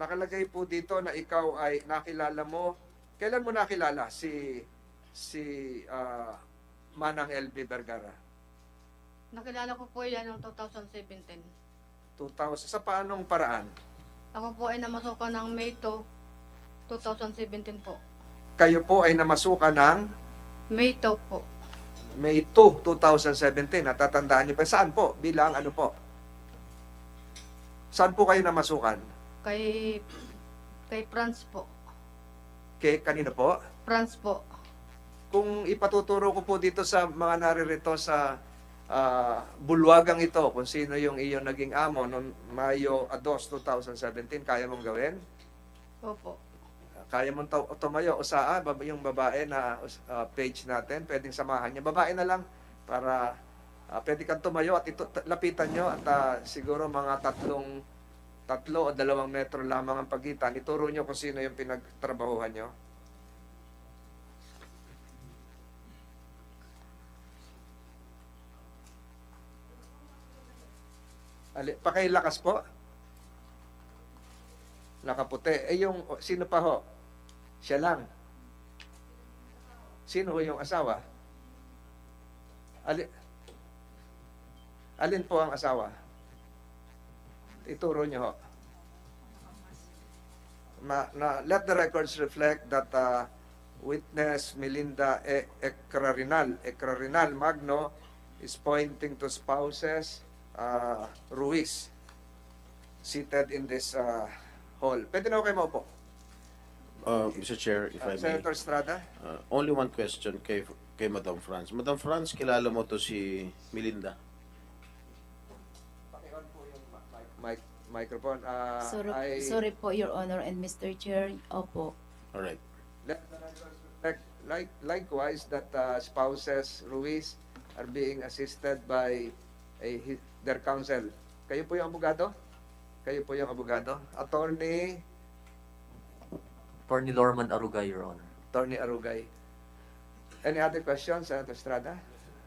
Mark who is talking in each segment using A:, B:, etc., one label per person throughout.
A: nakalagay po dito na ikaw ay nakilala mo. Kailan mo nakilala si Manang LB Vergara?
B: Nakilala ko po yan noong 2017.
A: 2000, sa paanong paraan?
B: Ako po ay namasukan ng May 2, 2017 po.
A: Kayo po ay namasukan ng
B: May 2 po.
A: May 2, 2017. Natatandaan niyo pa. Saan po? Bilang ano po? Saan po kayo namasukan?
B: Kay France po.
A: Kanino po?
B: France po.
A: Kung ipatuturo ko po dito sa mga naririto sa bulwagang ito, kung sino yung iyong naging amo noong Mayo 2, 2017, kaya mong gawin?
B: Opo.
A: Kaya mong tumayo o yung babae na page natin, pwedeng samahan niya. Babae na lang para pwede kang tumayo at lapitan nyo at siguro mga 3 o 2 metro lamang ang pagitan. Ituro nyo kung sino yung pinagtrabahuhan nyo. Pakilakas po. Nakaputi. Sino pa ho? Siya lang. Sino ho yung asawa? Alin po ang asawa? Ituro niyo ho. Let the records reflect that witness Melinda Ecrarinal Magno is pointing to spouses Ruiz seated in this hall. Pwede na ho kayo maupo.
C: Mr. Chair, if I may.
A: Senator Estrada?
C: Only one question kay Madam France. Madam France, kilala mo to si Melinda?
A: Paki-on po yung microphone.
D: Sorry po, Your Honor and Mr. Chair. Opo.
C: Alright.
A: Likewise, that spouses Ruiz are being assisted by their counsel. Kayo po yung abogado? Kayo po yung abogado? Attorney
E: Lorman Arugay, Your Honor.
A: Attorney Arugay. Any other questions, Senator Estrada?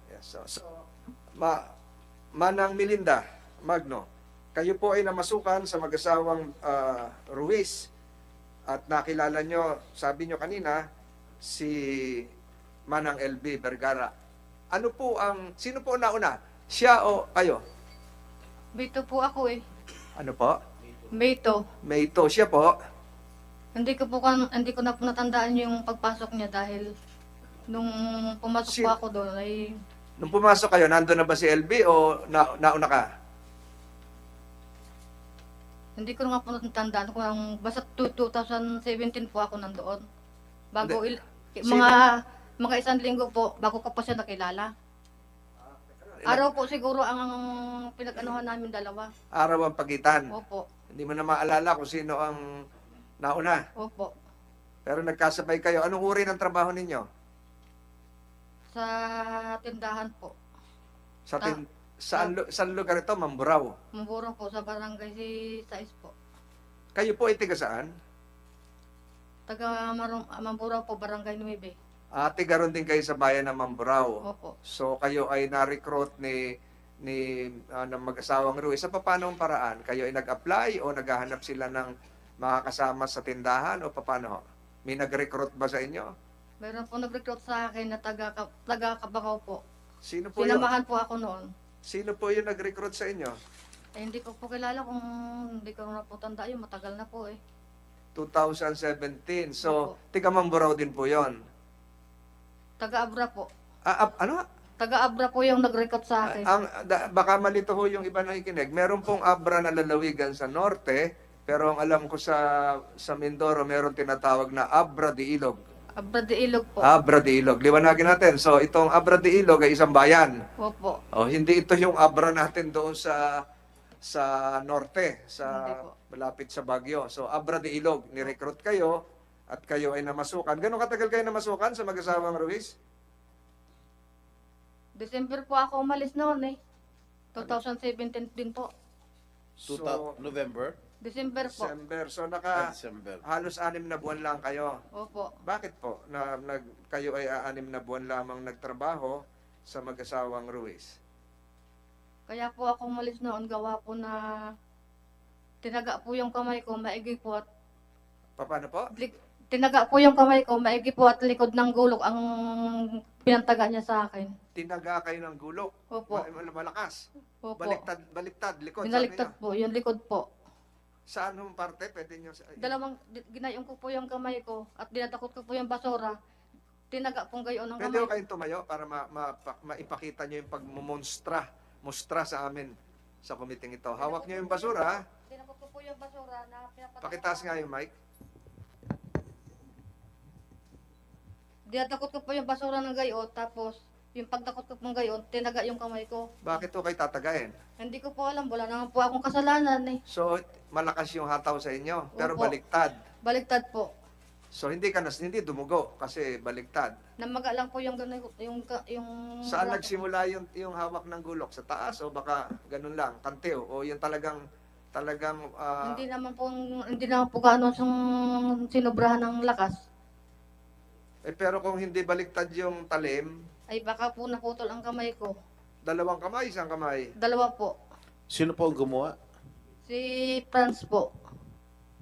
A: Yes. So Manang Melinda Magno, kayo po ay namasukan sa mag-asawang Ruiz at nakilala nyo, sabi nyo kanina, si Manang LB Vergara. Sino po nauna? Siya o kayo?
B: May 2 po ako eh.
A: Ano po?
B: May 2.
A: May ito. Siya po?
B: Hindi ko na po natandaan yung pagpasok niya dahil nung pumasok po ako doon ay
A: Nung pumasok kayo, nandun na ba si LB o nauna ka?
B: hindi ko nga po natandaan kung basta 2017 po ako nandoon. Bago mga 1 linggo po bago ko pa siya nakilala. Araw po siguro ang pinag-anuhan namin dalawa.
A: Araw ang pagitan.
B: Opo.
A: Hindi mo na maalala kung sino ang nauna.
B: Opo.
A: Pero nagkasabay kayo. Anong uri ng trabaho ninyo?
B: Sa tindahan po.
A: Saan lugar ito? Mamburao.
B: Mamburong po sa barangay si Sais po.
A: Kayo po ay tiga saan?
B: Taga Mamburao po, barangay 9.
A: Tiga ron din kayo sa bayan ng Mamburao.
B: Opo.
A: So kayo ay na-recruit ng mag-asawang Ruiz. Sa paano ang paraan? Kayo ay nag-apply o naghahanap sila ng makakasama sa tindahan o paano? May nag-recruit ba sa inyo?
B: Mayroon po nag-recruit sa akin na taga Kabakaw po.
A: Sino po yun?
B: Sinamahan po ako noon.
A: Sino po yung nag-recruit sa inyo?
B: Hindi ko po kilala kung hindi ko na po tanda yun. Matagal na po eh.
A: 2017. So,
B: Opo.
A: tiga Mamburao din po yon.
B: Taga-Abra po.
A: Ano?
B: Taga-Abra po yung nag-recruit sa akin.
A: Baka malito ho yung iba nakikinig. Meron pong Abra na lalawigan sa norte, pero ang alam ko sa Mindoro, meron tinatawag na Abra de Ilog.
B: Abra de Ilog po.
A: Abra de Ilog. Liwanagin natin. So, itong Abra de Ilog ay isang bayan.
B: Opo.
A: Hindi ito yung Abra natin doon sa norte,
B: Hindi po.
A: malapit sa Baguio. So, Abra de Ilog, ni-recruit kayo at kayo ay namasukan. Gano'ng katagal kayo namasukan sa mag-asawang Ruiz?
B: December po ako umalis noon eh. 2017 din po.
C: November?
B: December po.
A: December. So,
C: December.
A: halos 6 na buwan lang kayo.
B: Opo.
A: Bakit po? Kayo ay 6 na buwan lamang nagtrabaho sa mag-asawang Ruiz.
B: Kaya po ako umalis noon gawa po na Tinaga po yung kamay ko, maigi po at
A: Paano po?
B: tinaga po yung kamay ko, maigi po at likod ng gulok ang pinantaga niya sa akin.
A: Tinaga kayo ng gulok.
B: Opo.
A: Malakas.
B: Opo.
A: Baliktad, likod.
B: Binaliktad
A: Sabi niyo.
B: po, yung likod po.
A: Sa anong parte? Pwede niyo
B: Ginayong ko po yung kamay ko at dinadakot ko po yung basura. Tinaga pong gayon ng
A: Pwede
B: kamay
A: ko kayong tumayo para maipakita niyo yung mustra sa amin sa committee ito. Hawak niyo yung basura.
B: Dinakot ko po yung basura na pinapataas.
A: Pakitaas nga yung mic.
B: Dinadakot ko po yung basura ng gayon, tapos yung pagdakot ko pong gayon, tinaga yung kamay ko.
A: Bakit to kayo tatagayin?
B: Hindi ko po alam, wala naman po akong kasalanan eh.
A: So, malakas yung hataw sa inyo, pero
B: Opo.
A: baliktad.
B: Baliktad po.
A: So, hindi dumugo kasi baliktad.
B: Namaga lang po yung ganun, yung
A: Saan nagsimula yung hawak ng gulok? Sa taas o baka ganun lang, kantiw? O yung talagang
B: hindi naman po gaano siyang sinubrahan ng lakas.
A: pero kung hindi baliktad yung talim,
B: Ay baka po naputol ang kamay ko.
A: dalawang kamay, isang kamay.
B: Dalawa po.
C: Sino po ang gumawa?
B: Si Franz po.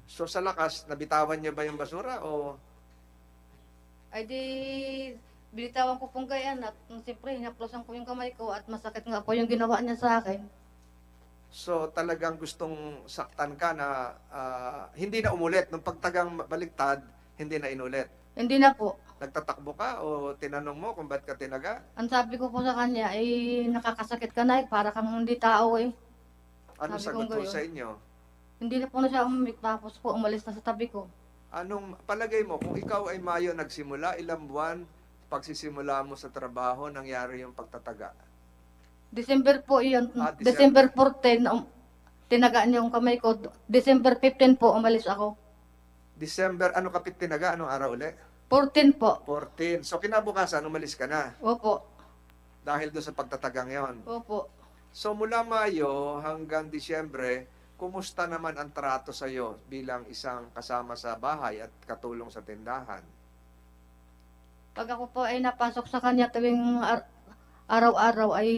A: So sa lakas, nabitawan niyo ba yung basura o
B: Ay di, binitawan ko pong gayan at siyempre hinaplosan ko yung kamay ko at masakit nga po yung ginawa niya sa akin.
A: so talagang gustong saktan ka na hindi na umulit nung pagtagang baliktad, hindi na inulit.
B: Hindi na po.
A: Nagtatakbo ka o tinanong mo kung ba't ka tinaga?
B: Ang sabi ko po sa kanya ay nakakasakit ka na eh, para kang hindi tao eh.
A: Ano
B: Sabi
A: sagot
B: kong
A: mo
B: gayon.
A: sa inyo?
B: Hindi na po na siya umimik tapos po umalis na sa tabi ko.
A: Anong palagay mo kung ikaw ay Mayo nagsimula, ilang buwan pagsisimula mo sa trabaho nangyari yung pagtataga?
B: December po iyon.
A: December.
B: December 14, tinaga niya yung kamay ko. December 15 po umalis ako.
A: December, ano kapit tinaga? Anong araw uli?
B: 14 po.
A: 14. So kinabukasan, umalis ka na
B: Opo.
A: dahil doon sa pagtatagang yon.
B: Opo.
A: So mula Mayo hanggang Disyembre, kumusta naman ang trato sa iyo bilang isang kasama sa bahay at katulong sa tindahan?
B: Pag ako po ay napasok sa kanya tuwing araw-araw ay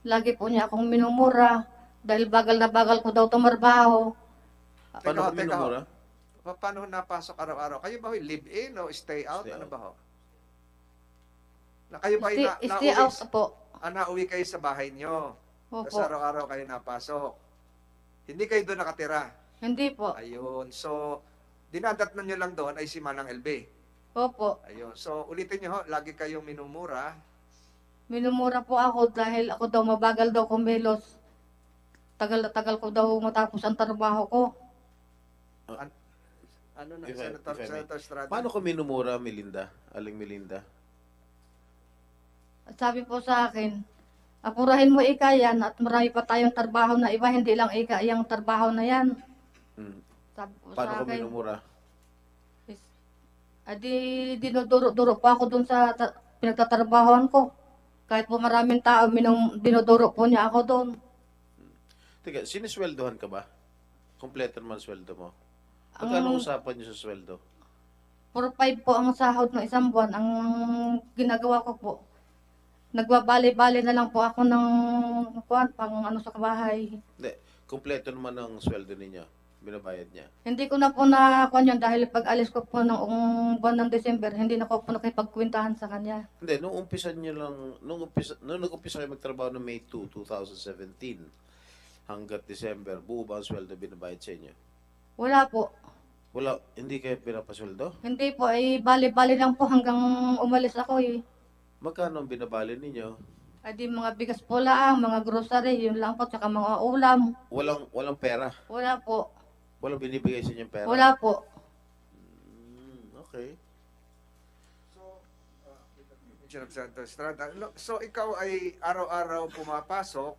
B: lagi po niya akong minumura dahil bagal na bagal ko daw tumarbaho.
C: Paano
A: Teka,
C: ko minumura?
A: Paano napasok araw-araw? Kayo ba live-in o stay out?
C: Stay
A: Ano
C: out.
A: ba ho? Na kayo ba
B: Stay out po.
A: nauwi kayo sa bahay nyo? Tapos
B: Opo.
A: araw-araw kayo napasok? Hindi kayo doon nakatira?
B: Hindi po.
A: Ayun. So, dinadatnan nyo lang doon ay si Manang LB.
B: Opo.
A: Ayun. So, ulitin nyo ho, lagi kayong minumura.
B: Minumura po ako dahil ako daw mabagal daw kumilos. Tagal na tagal ko daw matapos ang trabaho ko.
A: Ano na,
C: If I may.
A: Senator Estrada?
C: Paano ko minumura, Melinda? Aling Melinda?
B: At sabi po sa akin, apurahin mo ika yan at marami pa tayong trabaho na iba, hindi lang ika yung trabaho na yan.
C: Hmm.
B: Sabi po
C: Paano
B: sa
C: ko
B: akin.
C: minumura?
B: Adi, dinuduro-duro pa ako dun sa pinagtatrabahoan ko. Kahit po maraming tao, dinuduro po niya ako doon.
C: Teka, sinisweldohan ka ba? Kompleto naman sweldo mo.
B: Ang-
C: Magkano usapan niyo sa sweldo?
B: 4-5 po ang sahod ng isang buwan. Ang ginagawa ko po, nagbabali-bali na lang po ako ng pang ano sa bahay.
C: Hindi, kompleto naman ang sweldo ninyo. Binabayad niya.
B: Hindi ko na po nakuha yun dahil pag alis ko po ng buwan ng December, hindi na ko po nakipagkwentahan sa kanya.
C: Hindi, nung nag-umpisa kayo magtrabaho noong May 2, 2017 hanggat December, buo ba ang sweldo binabayad sa inyo?
B: Wala po.
C: Wala, hindi kayo pinapasweldo?
B: Hindi po, ay bali-bali lang po hanggang umalis ako eh.
C: Magkano ang binabali ninyo?
B: Ay di mga bigas po lang, mga grocery, yun lang po, tsaka mga ulam.
C: Walang pera.
B: Wala po.
C: Walang binibigay sa inyong pera.
B: Wala po.
C: Okay.
A: Senator Estrada. So, ikaw ay araw-araw pumapasok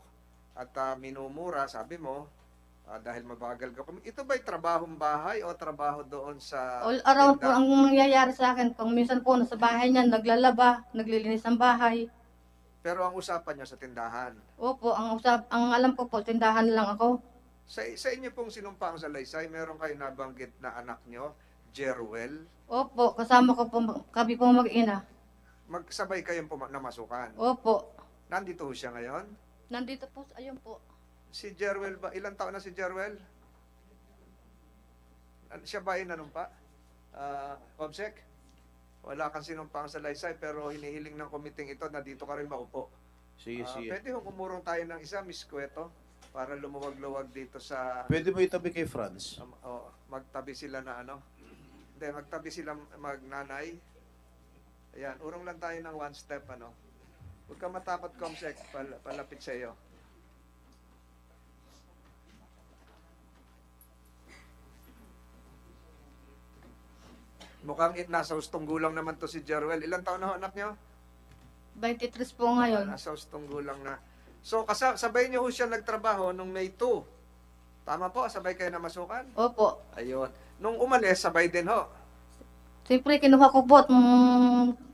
A: at minumura, sabi mo, dahil mabagal ka. Ito ba'y trabahong bahay o trabaho doon sa
B: All around po
A: tindahan?
B: ang nangyayari sa akin. Pag minsan po nasa bahay niya, naglalaba, naglilinis ng bahay.
A: Pero ang usapan niya sa tindahan.
B: Opo, ang alam ko po, tindahan lang ako.
A: Sa inyo pong sinumpang salaysay, meron kayo nabanggit na anak nyo, Jeruel.
B: Opo, kasama ko po, kami po mag-ina.
A: Magsabay kayong namasukan.
B: Opo.
A: Nandito ho siya ngayon.
B: Nandito po, ayun po.
A: Si Jeruel ba? Ilang taon na si Jeruel? Siya ba ay nanumpa? Comsec? Wala kang sinumpang salaysay pero hinihiling ng komiting ito na dito ka rin maupo.
C: Sige, sige.
A: Pwede kung umurong tayo ng isa, Miss Cueto, para lumuwag-luwag dito sa...
C: Pwede mo itabi kay Franz?
A: magtabi sila na ano. Hindi, magtabi sila magnanay. Ayan, urong lang tayo ng one step, ano. Huwag ka matapat, Comsec, palapit sa iyo. Mukhang nasa hustong gulang naman to si Jeruel. Ilang taon na ho, anak niyo?
B: 23 po ngayon.
A: Nasa hustong gulang na. So, sabay niyo ho siya nagtrabaho nung May 2. Tama po, sabay kayo na masukan?
B: Opo.
A: Ayun. Nung umalis, sabay din ho.
B: Siyempre, kinuha ko po at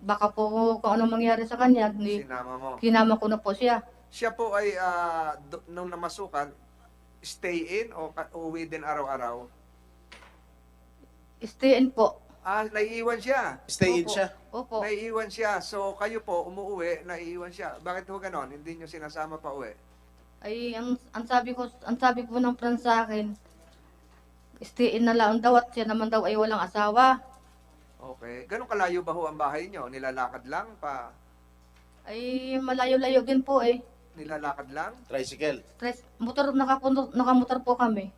B: baka po kung ano mangyari sa kanya.
A: Sinama mo.
B: Kinama ko na po siya.
A: Siya po ay, nung namasukan, stay in o uwi din araw-araw?
B: Stay in po.
A: Naiiwan siya.
C: Stay in
B: Opo.
C: siya.
B: Opo.
A: Naiiwan siya. So, kayo po, umuwi, naiiwan siya. Bakit ho ganon? Hindi nyo sinasama pa uwi?
B: Ay, ang sabi po ng friend sa akin, stay in na lang daw at siya naman daw ay walang asawa.
A: Okay. Ganun kalayo ba ho ang bahay nyo? Nilalakad lang pa?
B: Ay, malayo-layo din po eh.
A: Nilalakad lang?
C: Tricycle.
B: Nakamotor po kami.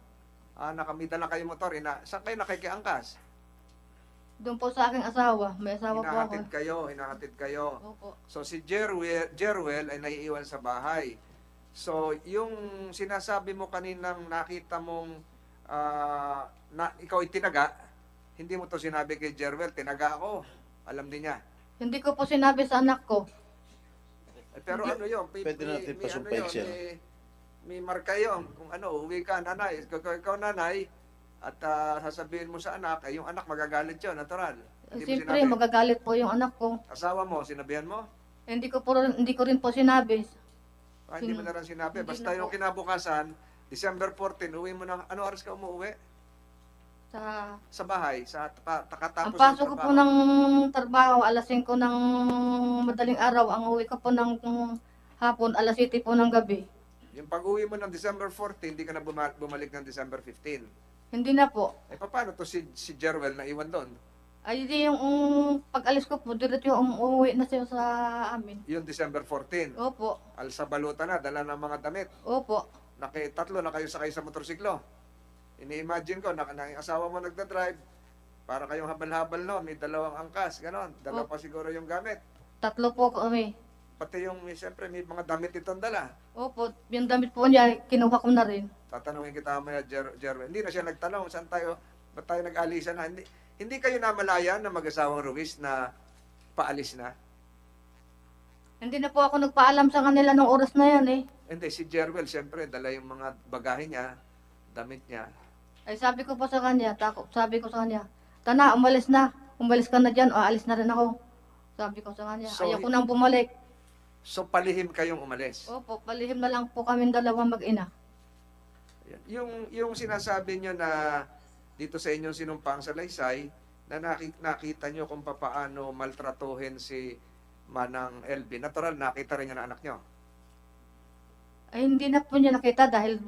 A: Nakamita lang kayo motor. Saan kayo nakikiangkas?
B: Doon po sa aking asawa. May asawa po ako.
A: Hinahatid kayo.
B: Opo.
A: So si Jeruel ay naiiwan sa bahay. So yung sinasabi mo kaninang nakita mong ikaw ay tinaga, hindi mo to sinabi kay Jeruel, tinaga ako. Alam din niya.
B: Hindi ko po sinabi sa anak ko.
A: Pero ano yun?
C: Pwede natin pasumpay siya.
A: May marka yun. Kung uwi ka, nanay. Ikaw nanay, at sasabihin mo sa anak, yung anak magagalit yun, natural. Hindi mo
B: Siyempre,
A: sinabi.
B: magagalit po yung anak ko.
A: Asawa mo, sinabihan mo?
B: Hindi ko rin po sinabi.
A: Hindi mo na rin sinabi.
B: Hindi
A: Basta
B: na
A: yung
B: po.
A: kinabukasan, December 14, uwi mo na, ano oras ka umuwi? Sa bahay,
B: Ang
A: takatapos
B: pasok ko po ng trabaho, alas 5 ng madaling araw. Ang uwi ko po ng hapon, alas 7 po ng gabi.
A: Yung pag-uwi mo ng December 14, hindi ka na bumalik ng December 15.
B: Hindi na po.
A: Paano to si Jeruel na iwan doon?
B: Ay, di yung pag-alis ko po, diretso yung umuwi na siya sa amin.
A: Yung December 14.
B: Opo.
A: Sa baluta na, dala ng mga damit.
B: Opo.
A: Tatlo na kayo sakay sa motorsiklo. Ini-imagine ko, yung asawa mo nagda-drive, para kayong habal-habal no, may dalawang angkas, ganon. Dala pa siguro yung gamit.
B: 3 po kami.
A: Pati siyempre may mga damit itong dala.
B: Opo, yung damit po niya, kinuha ko na rin.
A: Tatanungin kita mamaya, Jerwin. Hindi na siya nagtanong, saan tayo, ba't tayo nag-alisan na? Hindi kayo namalayan na mag-asawang Ruiz na paalis na?
B: Hindi na po ako nagpaalam sa kanila nung oras na yan eh.
A: Hindi, si Jerwel, siyempre, dala yung mga bagahe niya, damit niya.
B: Ay sabi ko po sa kanya, sabi ko sa kanya, Tana, umalis na. Umalis ka na dyan, o alis na rin ako. Sabi ko sa kanya,
A: So,
B: ayaw ko nang bumalik.
A: So, palihim kayong umalis.
B: Opo, palihim na lang po kami dalawang mag-ina.
A: Yung sinasabi nyo na dito sa inyong sinumpang salaysay, na nakita nyo kung paano maltratuhin si Manang LB. Natural, nakita rin niya na anak nyo.
B: Ay hindi na po niya nakita dahil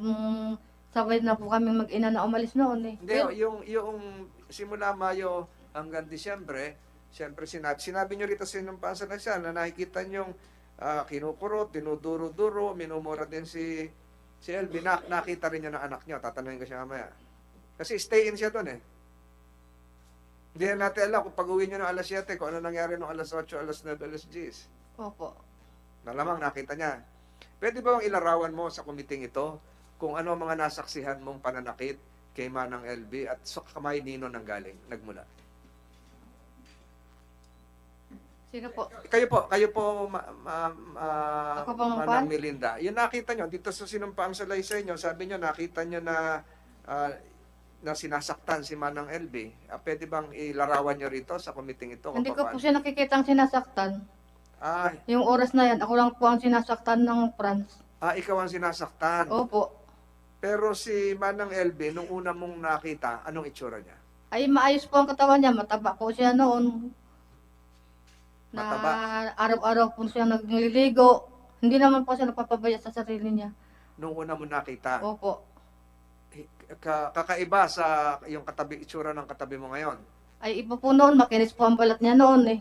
B: sabay na po kami mag-ina na umalis noon eh.
A: Hindi, yung simula Mayo hanggang Disyembre, siyempre sinabi nyo rito sa inyong pansalaysay na nakikita nyo kinukurot, dinuduro-duro, minumura din si LB. Nakita rin niya ng anak niya. Tatanungin ko siya mamaya. Kasi stay in siya doon eh. Hindi na natin alam kung pag-uwi niyo ng alas 7, kung ano nangyari ng alas 8, alas 9, alas 10.
B: Opo.
A: Malamang nakita niya. Pwede ba bang ilarawan mo sa kumiting ito kung ano ang mga nasaksihan mong pananakit kay Manang LB at sa kamay nino nanggaling, nagmula?
B: Sino po?
A: Kayo po,
B: Ako po, Ma'am
A: Manang
B: Juan?
A: Melinda. Yung nakita nyo, dito sa sinumpaang salaysay nyo, sabi nyo, nakita nyo na sinasaktan si Manang LB. Pwede bang ilarawan nyo rito sa kumiting ito?
B: Hindi ko po siya nakikita ang sinasaktan.
A: Ah,
B: Yung oras na yan, ako lang po ang sinasaktan ng Franz.
A: ikaw ang sinasaktan.
B: Opo.
A: Pero si Manang LB, nung una mong nakita, anong itsura niya?
B: Ay maayos po ang katawan niya, mataba po siya noon. Na
A: Mataba?
B: araw-araw po siya nagliligo. Hindi naman po siya napapabaya sa sarili niya.
A: Nung una mo nakita.
B: Opo.
A: kakaiba sa yung itsura ng katabi mo ngayon?
B: Ay, iba po noon, makinis po ang balat niya noon eh.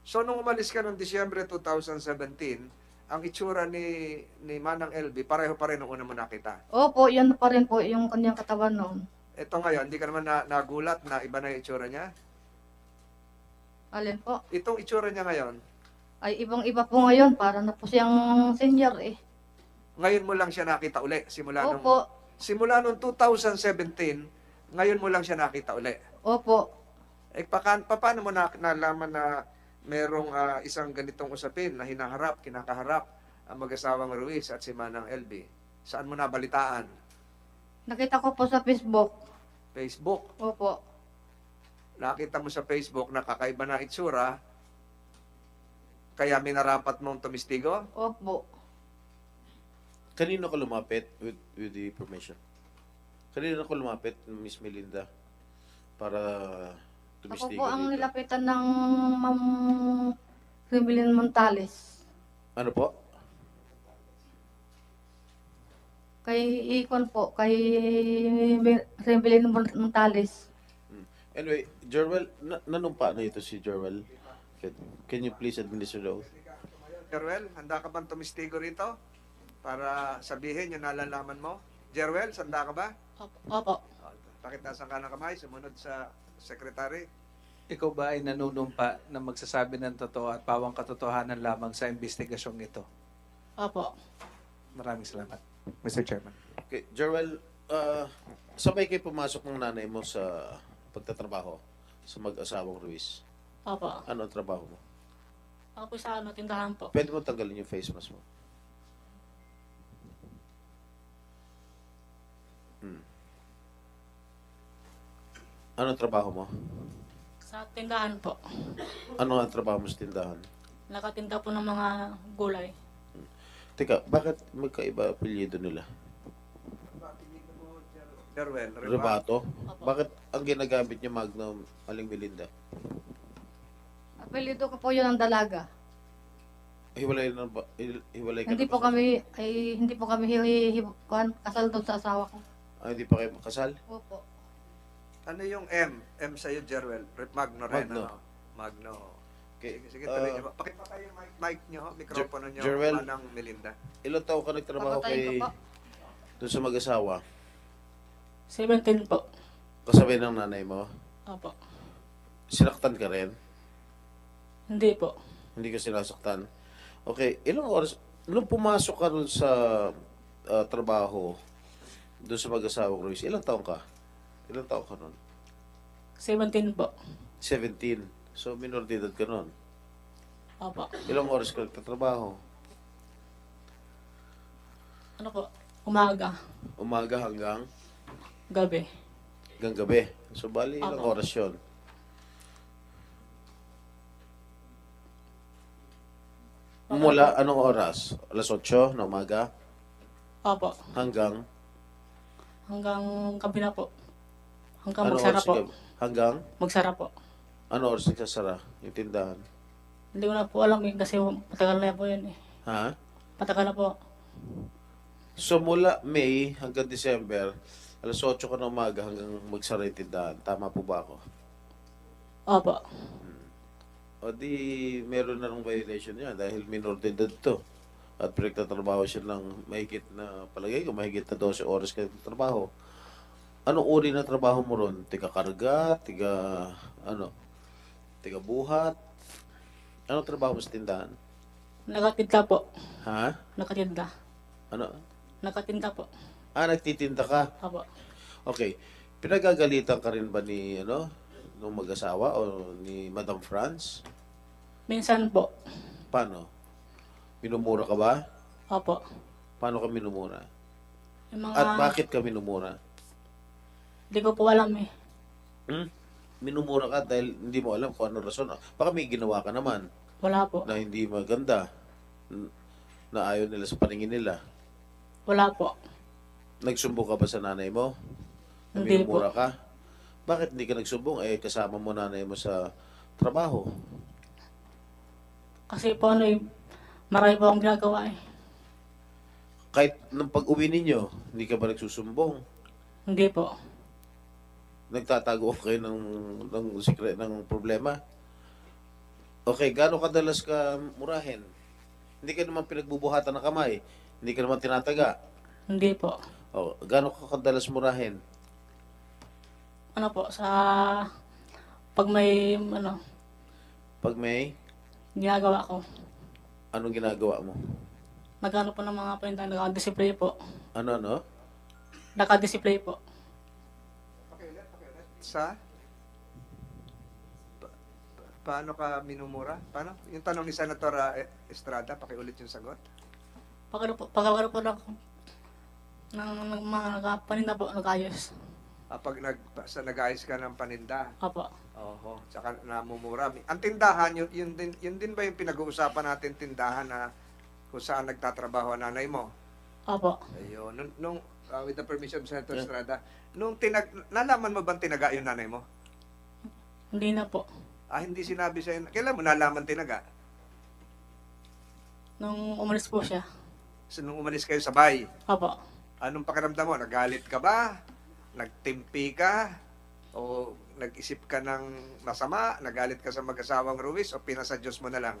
A: So, nung umalis ka noong Disyembre 2017, ang itsura ni Manang LB, pareho pa rin nung una mo nakita.
B: Opo, yan pa rin po yung kanyang katawan noon.
A: Ito ngayon, hindi ka naman nagulat na iba na yung itsura niya?
B: Alin po?
A: Itong itsura niya ngayon,
B: Ay, ibang-iba po ngayon, para na po siyang senior eh.
A: ngayon mo lang siya nakita uli.
B: Opo,
A: Simula nung 2017, ngayon mo lang siya nakita uli.
B: opo.
A: Paano mo nalaman na merong isang ganitong usapin na kinakaharap ang mag-asawang Ruiz at si Manang LB? Saan mo nabalitaan?
B: Nakita ko po sa Facebook.
A: Facebook.
B: Opo.
A: Nakita mo sa Facebook na kakaiba na itsura, kaya minarapat mong tumistigo?
B: Opo.
C: Kanino ka lumapit with the information? Kanino ka lumapit, Miss Melinda, para
B: Ako
C: tumistigo
B: po ang
C: dito?
B: nilapitan ng Ma'am Rimilin Montales.
C: Ano po?
B: Kay Ikon po, kay Rimilin Montales.
C: Anyway, Jerwel, nanumpa na ito si Jerwel. Can you please administer the oath?
A: Jerwel, handa ka bang tumistigo rito? Para sabihin yung nalalaman mo? Jerwel, handa ka ba?
B: Opo.
A: Pakitasan ka ng kamay, sumunod sa sekretary.
E: Ikaw ba ay nanunumpa na magsasabi ng totoo at pawang katotohanan lamang sa investigasyong ito?
B: Opo.
E: Maraming salamat, Mr. Chairman.
C: Okay, Jerwel, sabay kayo pumasok ng nanay mo sa pagtatrabaho sa mag-asawang Ruiz.
F: Opo.
C: Ano ang trabaho mo?
F: Ako po sa tindahan po.
C: Pwede mo tanggalin yung face mask mo. Ano ang trabaho mo?
F: Sa tindahan po.
C: Ano ang trabaho mo sa tindahan?
F: Nakatinda po ng mga gulay.
C: Teka, bakit magkaiba apelyido nila?
A: Jerwel,
C: Rebato? Bakit ang ginagamit niya Magnum Aling Melinda?
B: Apelido ko po yun ang dalaga.
C: Hiwalay na ba? Hiwalay ka
B: Hindi
C: na
B: po
C: ba?
B: hindi po kami kasal doon sa asawa ko.
C: Hindi pa kayo makasal?
B: Opo.
A: Ano yung M? M sa'yo, Jerwel. Magno rin,
C: Magno.
A: ano? Magno.
C: Okay.
A: Sige, tuloy niyo. Pakipatay yung mic niyo, mikropono niyo,
C: Jerwel.
A: Manang Melinda.
C: Ilang taon ka nagtrabaho
B: Papatayin
C: kay
B: ko po.
C: doon sa mag-asawa?
F: 17 po.
C: Kasabay ng nanay mo?
F: Opo.
C: Sinaktan ka rin?
F: Hindi po.
C: Hindi ka sinasaktan? Okay, ilang oras? Nung pumasok ka doon sa trabaho, doon sa mag-asawa Ruiz, ilang taon ka? Ilang taon ka nun?
F: 17 po.
C: 17. So, minor de edad ka nun.
F: Opo.
C: Ilang oras ka nagtatrabaho?
F: Ano po? Umaga.
C: Umaga hanggang
F: Gabi.
C: gabi. So, bali ilang
F: Apo.
C: oras yun? Mula anong oras? Alas 8 na umaga
F: Opo.
C: hanggang
F: Hanggang gabi na po. Hanggang
C: anong
F: magsara
C: oras?
F: po.
C: Hanggang
F: Magsara po.
C: anong oras nagsasara yung tindahan?
F: Hindi ko na po alam eh, kasi matagal na po yun eh.
C: Ha?
F: Matagal na po.
C: So, mula May hanggang December, alas 8 ka na umaga hanggang magsara yung tindahan. Tama po ba ako?
F: Opo.
C: O di, meron na ng violation niya dahil minor de edad to. At pinagtatrabaho siya ng mahigit na, palagay ko, mahigit na 12 oras ka trabaho. Anong uri na trabaho mo ron? Tiga karga? Tiga buhat? Anong trabaho mo sa tindahan?
F: Nakatinda po.
C: Ha?
F: Nakatinda.
C: Ano?
F: Nakatinda po.
C: Nagtitinda ka?
F: Opo.
C: Okay. Pinagagalitan ka rin ba ni, nung mag-asawa o ni Madam France?
F: Minsan po.
C: Paano? Minumura ka ba?
F: Opo.
C: Paano ka minumura?
F: Yung mga...
C: At bakit ka minumura?
F: Hindi ko po alam eh.
C: Minumura ka dahil hindi mo alam kung ano rason. Baka may ginawa ka naman
F: Wala po.
C: na hindi maganda, na ayaw nila sa paningin nila.
F: Wala po.
C: Nagsumbong ka ba sa nanay mo? Na
F: Hindi
C: minumura ka? Bakit hindi ka nagsumbong? Kasama mo nanay mo sa trabaho.
F: Kasi po ano eh, marami po akong ginagawa eh.
C: Kahit nung pag-uwi ninyo, hindi ka ba nagsusumbong?
F: Hindi po.
C: Nagtatago kayo ng secret ng problema? Okay, gaano kadalas ka murahin? Hindi ka naman pinagbubuhatan ng kamay. Hindi ka naman tinataga.
F: Hindi po.
C: Oh, gaano ka kadalas murahin?
F: Ano po, sa pag may
C: Pag may,
F: ginagawa ko,
C: anong ginagawa mo?
F: nagano po ng mga paninda, naka-display po.
C: Ano?
F: Naka-display po.
A: Sa? Paano ka minumura? Paano? Yung tanong ni Senator Estrada, pakiulit yung sagot.
F: Pag po ng mga paninda po, nag-ayos.
A: Pag nag-ayos ka ng paninda,
F: Opo.
A: oho, tsaka namumura. Ang tindahan, yun din ba yung pinag-uusapan natin tindahan na kung saan nagtatrabaho ang nanay mo?
F: Opo.
A: Ayun. With the permission of Senator Estrada, nalaman mo bang tinaga yung nanay mo?
F: Hindi na po.
A: Hindi sinabi sa'yo. Kailan mo nalaman tinaga?
F: Nung umalis po siya.
A: So, nung umalis kayo sabay,
F: Opo.
A: anong pakiramdam mo? Nagalit ka ba? Nagtimpi ka? O nag-isip ka ng masama? Nagalit ka sa mag-asawang Ruiz? O pinasa Diyos mo na lang?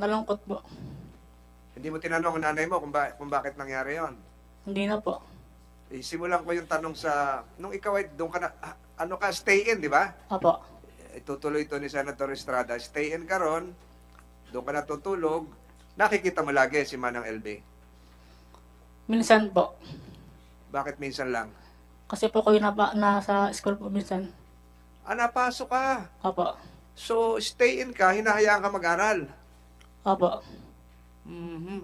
F: Nalungkot po.
A: Hindi mo tinanong ang nanay mo kung bakit nangyari yon.
F: Hindi na po.
A: Simulan ko yung tanong sa... Nung ikaw ay doon ka na... stay in, di ba?
F: Opo.
A: Itutuloy ito ni Senator Estrada. Stay in ka ron. Doon ka natutulog. Nakikita mo lagi si Manang LB.
F: Minsan po.
A: Bakit minsan lang?
F: Kasi po ko nasa school po minsan.
A: Napasok ka.
F: Opo.
A: So, stay in ka, hinahayaan ka mag-aral.
F: Opo.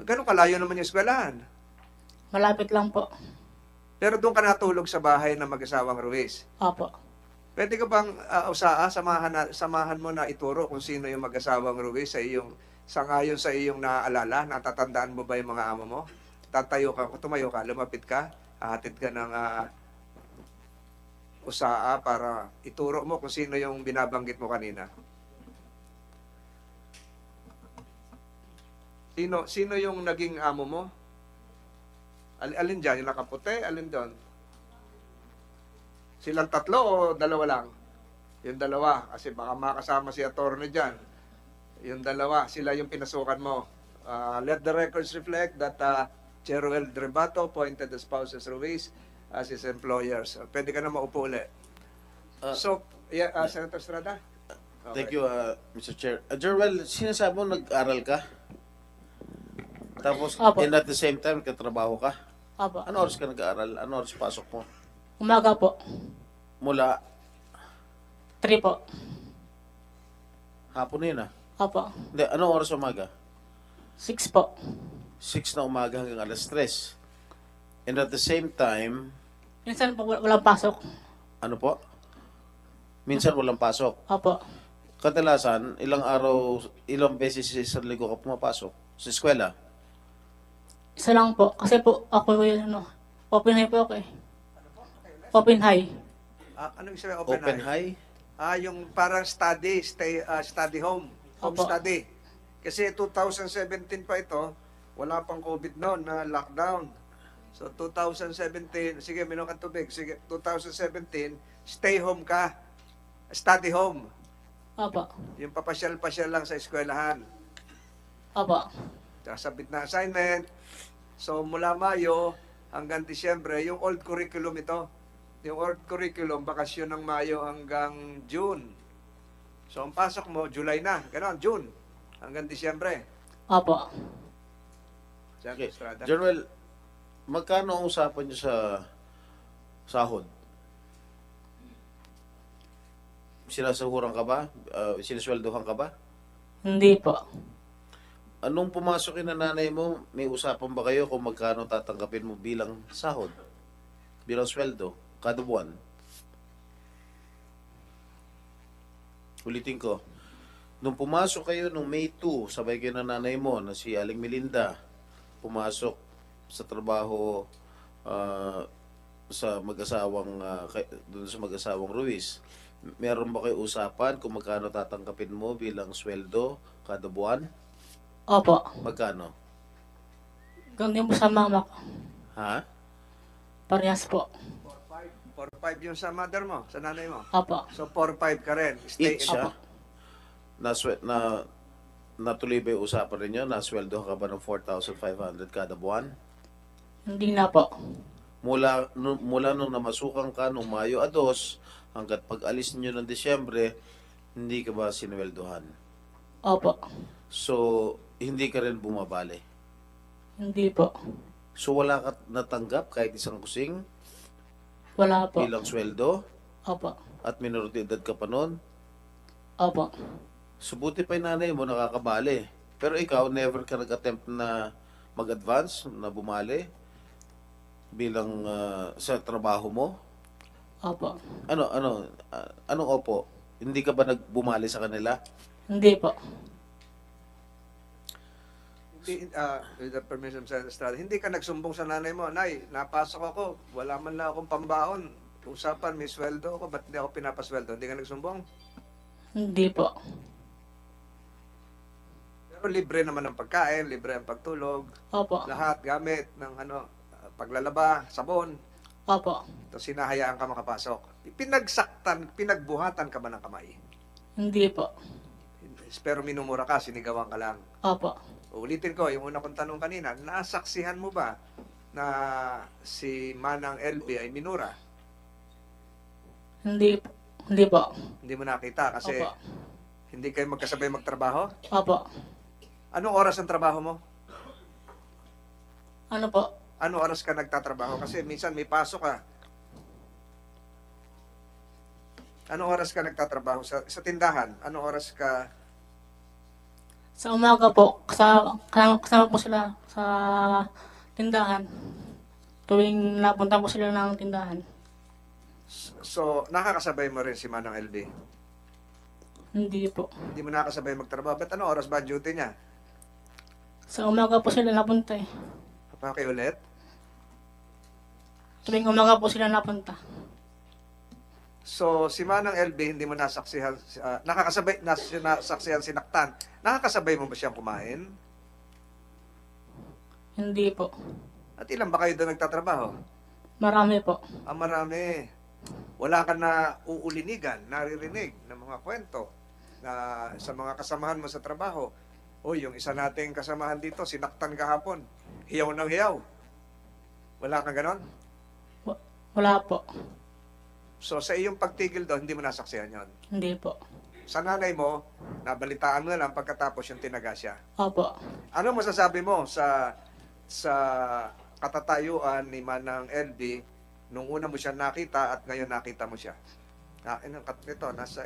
A: Ganun kalayo naman yung eskwelahan.
F: Malapit lang po.
A: Pero doon ka natulog sa bahay ng mag-asawang Ruiz.
F: Opo.
A: Pwede ka bang samahan mo na ituro kung sino yung mag-asawang Ruiz sangayon sa iyong naaalala? Natatandaan mo ba yung mga amo mo? Tumayo ka, lumapit ka, hahatid ka ng usaa para ituro mo kung sino yung binabanggit mo kanina. Sino yung naging amo mo? Alin dyan? Yung nakaputi? Alin doon? Silang tatlo o dalawa lang? Yung dalawa. Kasi baka makasama si attorney dyan. Yung dalawa. Sila yung pinasukan mo. Let the records reflect that Cheruel Drebato appointed the spouses Ruiz as his employers. Pwede ka na maupo ulit. Senator Estrada? Okay.
C: Thank you, Mr. Chair. Jerwel, sinasabi mo nag-aral ka? Tapos,
F: Opo.
C: and at the same time, katrabaho ka?
F: Opo.
C: Ano oras ka nag-aaral? Ano oras pasok mo?
F: Umaga po.
C: Mula
F: 3 po.
C: hapon na yun
F: Opo.
C: Hindi, anong oras umaga?
F: 6 po.
C: 6 na umaga hanggang alas 3. And at the same time,
F: Minsan po walang pasok.
C: ano po? Minsan walang pasok.
F: Opo.
C: Kadalasan, ilang beses sa isang linggo ka pumapasok sa eskwela?
F: Isa lang po. Kasi po ako yung open high po ako eh. Open high.
A: Anong sabi
C: Open high?
A: Yung parang study home
F: Opo.
A: study. Kasi 2017 pa ito, wala pang COVID noon na lockdown. So 2017, sige, minom ka tubig. Sige, 2017, stay home ka. Study home.
F: Opo.
A: Yung papasyal-pasyal lang sa eskwelahan.
F: Opo.
A: Sabit na assignment. So mula Mayo hanggang Disyembre, yung old curriculum ito. Yung old curriculum, bakasyon ng Mayo hanggang June. So ang pasok mo, July na. Ganon, June. Hanggang Disyembre.
F: Opo.
C: Okay.
A: Estrada.
C: Jerwel, magkano ang usapan niyo sa sahod? Sinasahuran ka ba? Sinasweldohan ka ba?
F: Hindi po.
C: Anong pumasok na nanay mo, may usapan ba kayo kung magkano tatanggapin mo bilang sahod? Bilang sweldo, kada buwan? Ulitin ko. Nung pumasok kayo nung May 2, sabay kayo ng nanay mo na si Aling Melinda, pumasok sa trabaho sa doon sa mag-asawang Ruiz. Meron ba kayo usapan kung magkano tatanggapin mo bilang sweldo kada buwan?
F: Opo.
C: Magkano?
F: Ganun din po sa mama ko.
C: Ha?
F: Parehas po.
A: 4-5 yung sa mother mo, sa nanay mo.
F: Opo.
A: So 4-5 ka rin. Stay
C: Each,
A: in.
C: ah. Natuloy ba yung usapan rin yun? Nasweldo ka ba ng 4,500 kada buwan?
F: Hindi na po.
C: Mula nung namasukan ka nung Mayo 2 hanggat pag-alis niyo ng Disyembre, hindi ka ba sinweldohan?
F: Opo.
C: So, hindi ka rin bumabali.
F: Hindi po.
C: So, wala ka natanggap kahit isang kusing
F: Wala po.
C: bilang sweldo
F: Opo.
C: at minor de edad ka pa noon.
F: Opo.
C: So, buti pa yung nanay mo nakakabali. Pero ikaw, never ka nag-attempt na mag-advance, na bumali bilang sa trabaho mo?
F: Opo.
C: Anong opo? Hindi ka ba nagbumali sa kanila?
F: Hindi po.
A: Hindi, with the permission sa Estrada, hindi ka nagsumbong sa nanay mo, Nay, napasok ako, wala man lang akong pambaon. Usapan, may sweldo ako, ba't hindi ako pinapasweldo? Hindi ka nagsumbong?
F: Hindi po.
A: Pero libre naman ang pagkain, libre ang pagtulog,
F: Opo.
A: lahat, gamit ng paglalaba, sabon.
F: Opo.
A: Tapos sinahayaan ka makapasok. Pinagbuhatan ka ba ng kamay?
F: Hindi po.
A: Pero minumura ka, sinigawan ka lang.
F: Opo.
A: Ulitin ko, yung una kong tanong kanina, nasaksihan mo ba na si Manang LB ay minura?
F: Hindi po. Hindi po.
A: Hindi mo nakita kasi
F: Opo.
A: hindi kayo magkasabay magtrabaho?
F: Opo.
A: Anong oras ang trabaho mo?
F: Ano po?
A: Anong oras ka nagtatrabaho? Kasi minsan may pasok ka. Anong oras ka nagtatrabaho sa tindahan? Anong oras ka?
F: Sa umaga po, kasama po sila sa tindahan. Tuwing napunta po sila ng tindahan.
A: So, nakakasabay mo rin si Manang LB?
F: Hindi po.
A: Hindi mo nakakasabay magtrabaho. Ba't anong oras ba ang duty niya?
F: Sa umaga po sila napunta eh.
A: Pakiulit?
F: Tuwing umaga po sila napunta.
A: So, si Manang LB, hindi mo nasaksihan, nasaksihan sinaktan. Nakakasabay mo ba siyang kumain?
F: Hindi po.
A: At ilan ba kayo doon nagtatrabaho?
F: Marami po.
A: Marami. Wala ka na uulinigan, naririnig ng mga kwento na sa mga kasamahan mo sa trabaho. O, yung isa nating kasamahan dito, sinaktan kahapon. Hiyaw ng hiyaw. Wala ka ganon?
F: Wala po.
A: So, sa iyong pagtigil doon, hindi mo nasaksihan yon.
F: Hindi po.
A: Sa nanay mo, nabalitaan mo na lang pagkatapos yung tinaga siya.
F: Opo.
A: Ano masasabi mo sa katatayuan ni Manang LB nung una mo siya nakita at ngayon nakita mo siya? Ito, nasa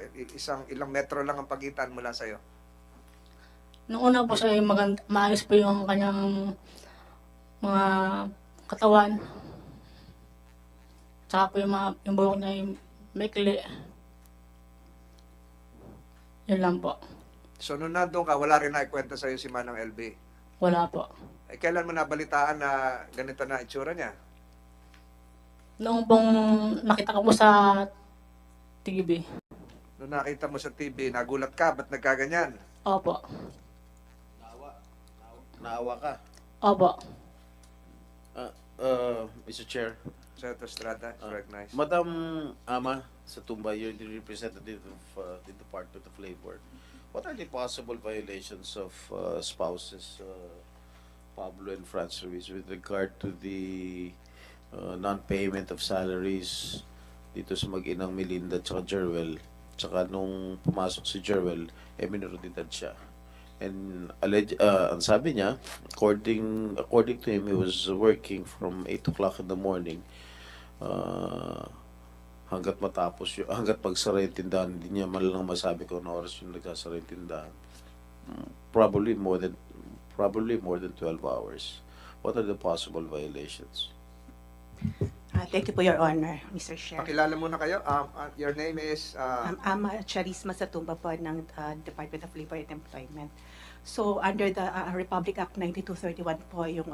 A: ilang metro lang ang pagitan mula sa'yo.
F: Nung una po siya maayos po yung kanyang mga katawan. Tsaka po yung buhok niya yung maikli. Yun lang po.
A: So, nung nandun ka, wala rin naikwento sa'yo si Manang LB.
F: Wala po.
A: Eh, kailan mo nabalitaan na ganito na itsura niya?
F: Noong pong nakita ko po sa TV.
A: Nung nakita mo sa TV, nagulat ka, ba't nagkaganyan?
F: Opo.
C: Naawa ka.
F: Opo.
C: Mr. Chair.
A: Senator Estrada, recognized.
C: Madam Ama Satumba, you're the representative of the Department of Labor. What are the possible violations of spouses Pablo and Franz Ruiz with regard to the non-payment of salaries dito sa mag-inang Melinda at Jerwel? Tsaka nung pumasok si Jerwel, minor de edad siya. And ang sabi niya, according to him, he was working from 8 o'clock in the morning hanggat pagsara yung tindahan. Hindi niya man lang masabi kung ano oras yung nagsasara yung tindahan. Probably more than 12 hours. What are the possible violations?
G: Thank you for your honor, Mr. Chair.
A: Pakilala muna kayo. Your name is...
G: I'm Ama Charisma Satumba po ng Department of Labor and Employment. So, under the Republic Act 9231 po yung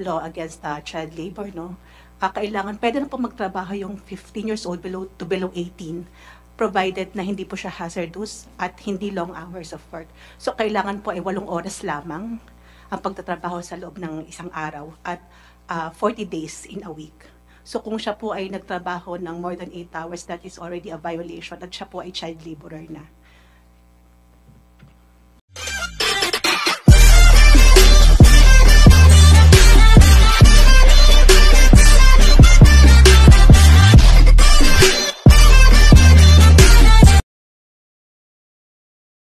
G: law against child labor, no? Pwede na po magtrabaho yung 15 years old below 18, provided na hindi po siya hazardous at hindi long hours of work. So, kailangan po ay 8 oras lamang ang pagtatrabaho sa loob ng isang araw at 40 days in a week. So kung siya po ay nagtrabaho ng more than 8 hours, that is already a violation at siya po ay child laborer na.